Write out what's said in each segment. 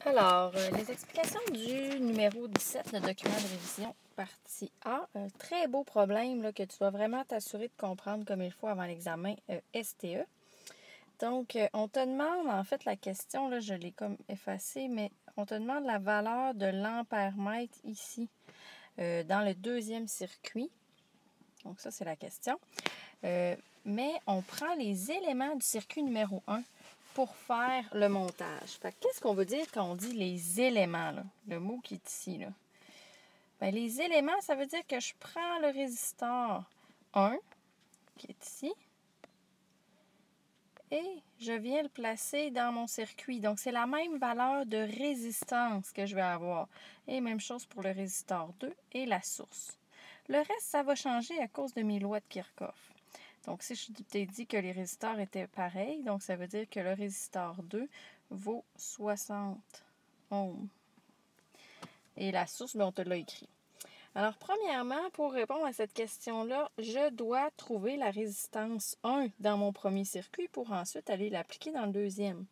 Alors, les explications du numéro 17, le document de révision, partie A. Un très beau problème là, que tu dois vraiment t'assurer de comprendre comme il faut avant l'examen STE. Donc, on te demande, en fait, la question, là, je l'ai comme effacée, mais on te demande la valeur de l'ampère-mètre ici, dans le deuxième circuit. Donc, ça, c'est la question. Mais on prend les éléments du circuit numéro 1 pour faire le montage. Fait que qu'est-ce qu'on veut dire quand on dit les éléments, là? Le mot qui est ici, là. Bien, les éléments, ça veut dire que je prends le résisteur 1, qui est ici, et je viens le placer dans mon circuit. Donc, c'est la même valeur de résistance que je vais avoir. Et même chose pour le résisteur 2 et la source. Le reste, ça va changer à cause de mes lois de Kirchhoff. Donc, si je t'ai dit que les résisteurs étaient pareils, donc ça veut dire que le résisteur 2 vaut 60 ohms. Et la source, bien, on te l'a écrit. Alors, premièrement, pour répondre à cette question-là, je dois trouver la résistance 1 dans mon premier circuit pour ensuite aller l'appliquer dans le deuxième.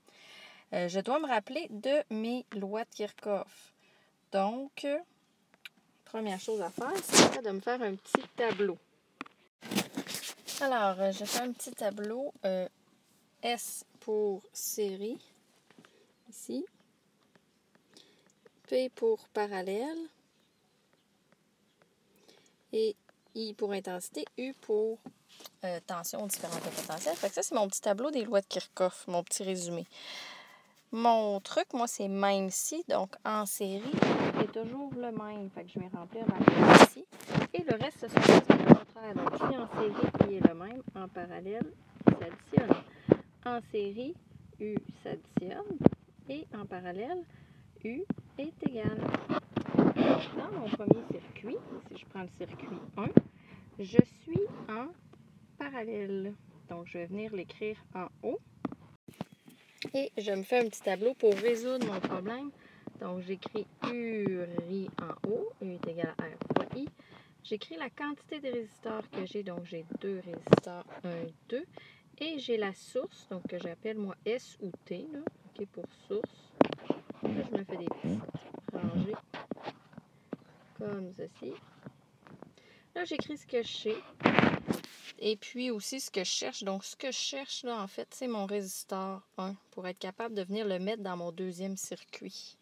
Je dois me rappeler de mes lois de Kirchhoff. Donc, première chose à faire, c'est de me faire un petit tableau. Alors, je fais un petit tableau S pour série, ici. P pour parallèle. Et I pour intensité, U pour tension différente de potentiel. Fait que ça, c'est mon petit tableau des lois de Kirchhoff, mon petit résumé. Mon truc, moi, c'est même si, donc en série, c'est toujours le même. Fait que je vais remplir ma place ici. Et le reste, ce sont juste le contraire. Donc, ici, en série, I est le même. En parallèle, I s'additionne. En série, U s'additionne. Et en parallèle, U est égal. Dans mon premier circuit, si je prends le circuit 1, je suis en parallèle. Donc, je vais venir l'écrire en haut. Et je me fais un petit tableau pour résoudre mon problème. Donc, j'écris URI en haut. U est égal à R fois I. J'écris la quantité de résisteurs que j'ai. Donc, j'ai 2 résisteurs, 1, 2. Et j'ai la source, donc que j'appelle moi S ou T, là, OK, pour source. Là, je me fais des petites rangées comme ceci. Là, j'écris ce que je sais. Et puis aussi ce que je cherche. Donc, ce que je cherche, là, en fait, c'est mon résisteur 1 pour être capable de venir le mettre dans mon deuxième circuit.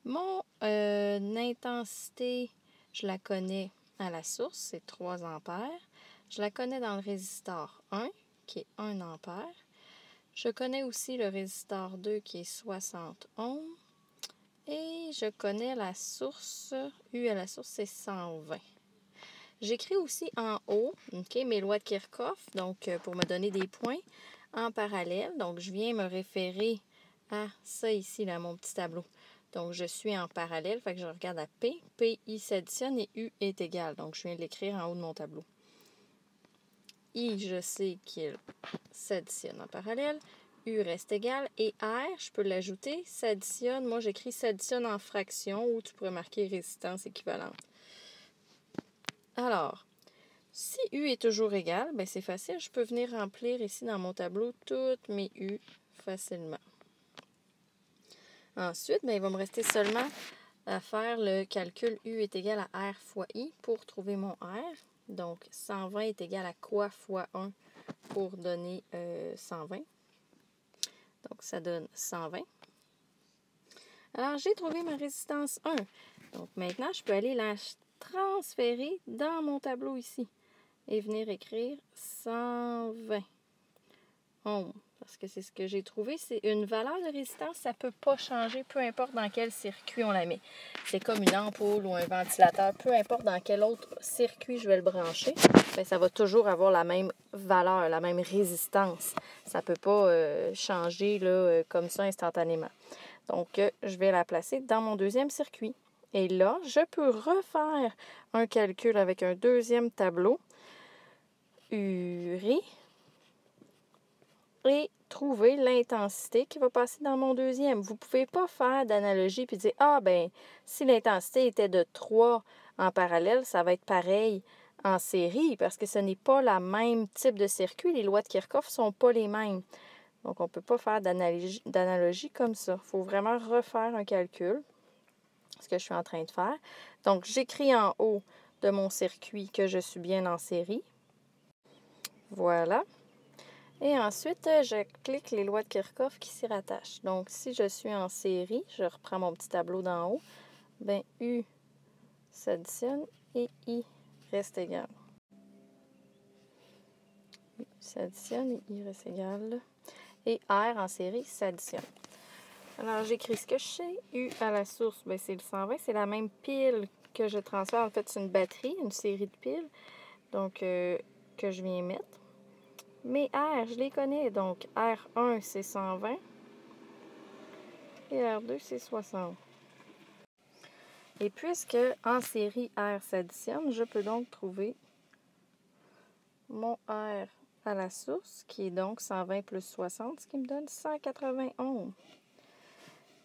Mon intensité, je la connais à la source, c'est 3 ampères. Je la connais dans le résisteur 1, qui est 1 ampère. Je connais aussi le résisteur 2, qui est 60 ohms. Et je connais la source, U à la source, c'est 120. J'écris aussi en haut, OK, mes lois de Kirchhoff, donc pour me donner des points en parallèle. Donc, je viens me référer à ça ici, là, mon petit tableau. Donc, je suis en parallèle, fait que je regarde à P. P, I s'additionne et U est égal. Donc, je viens de l'écrire en haut de mon tableau. I, je sais qu'il s'additionne en parallèle. U reste égal. Et R, je peux l'ajouter, s'additionne. Moi, j'écris s'additionne en fraction ou tu pourrais marquer résistance équivalente. Alors, si U est toujours égal, ben c'est facile. Je peux venir remplir ici dans mon tableau toutes mes U facilement. Ensuite, ben, il va me rester seulement à faire le calcul U est égal à R fois I pour trouver mon R. Donc, 120 est égal à quoi fois 1 pour donner 120. Donc, ça donne 120. Alors, j'ai trouvé ma résistance 1. Donc, maintenant, je peux aller la transférer dans mon tableau ici et venir écrire 120 ohms. Parce que c'est ce que j'ai trouvé. C'est une valeur de résistance, ça ne peut pas changer, peu importe dans quel circuit on la met. C'est comme une ampoule ou un ventilateur, peu importe dans quel autre circuit je vais le brancher, bien, ça va toujours avoir la même valeur, la même résistance. Ça ne peut pas changer là, comme ça instantanément. Donc, je vais la placer dans mon deuxième circuit. Et là, je peux refaire un calcul avec un deuxième tableau, URI, et trouver l'intensité qui va passer dans mon deuxième. Vous ne pouvez pas faire d'analogie puis dire, ah ben, si l'intensité était de 3 en parallèle, ça va être pareil en série, parce que ce n'est pas le même type de circuit. Les lois de Kirchhoff ne sont pas les mêmes. Donc, on ne peut pas faire d'analogie comme ça. Il faut vraiment refaire un calcul, ce que je suis en train de faire. Donc, j'écris en haut de mon circuit que je suis bien en série. Voilà. Et ensuite, je clique les lois de Kirchhoff qui s'y rattachent. Donc, si je suis en série, je reprends mon petit tableau d'en haut, bien, U s'additionne et I reste égal. U s'additionne et I reste égal. Et R en série s'additionne. Alors, j'écris ce que je sais. U à la source, bien, c'est le 120. C'est la même pile que je transfère. En fait, c'est une batterie, une série de piles. Donc, que je viens mettre. Mes R, je les connais. Donc, R1, c'est 120. Et R2, c'est 60. Et puisque en série R s'additionne, je peux donc trouver mon R à la source, qui est donc 120 plus 60, ce qui me donne 180 ohms.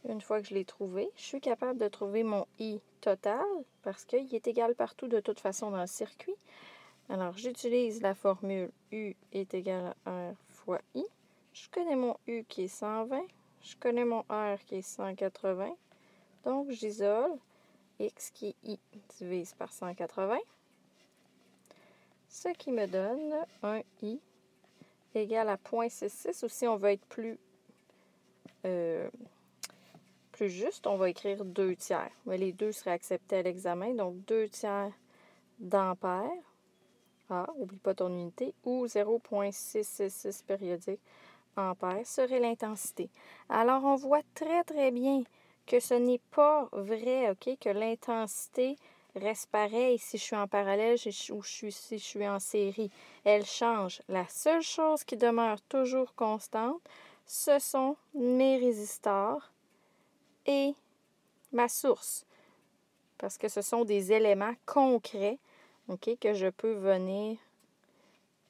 Une fois que je l'ai trouvé, je suis capable de trouver mon I total, parce qu'il est égal partout de toute façon dans le circuit. Alors, j'utilise la formule U est égal à R fois I. Je connais mon U qui est 120. Je connais mon R qui est 180. Donc, j'isole X qui est I divise par 180. Ce qui me donne un I égal à 0,66. Ou si on veut être plus juste, on va écrire 2 tiers. Mais les deux seraient acceptés à l'examen. Donc, 2 tiers d'ampères. Ah, oublie pas ton unité. Ou 0,666 périodique ampères serait l'intensité. Alors, on voit très, très bien que ce n'est pas vrai, OK, que l'intensité reste pareille si je suis en parallèle ou si je suis en série. Elle change. La seule chose qui demeure toujours constante, ce sont mes résistors et ma source. Parce que ce sont des éléments concrets, OK, que je peux venir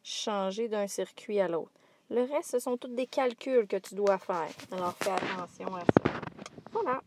changer d'un circuit à l'autre. Le reste, ce sont tous des calculs que tu dois faire. Alors, fais attention à ça. Voilà.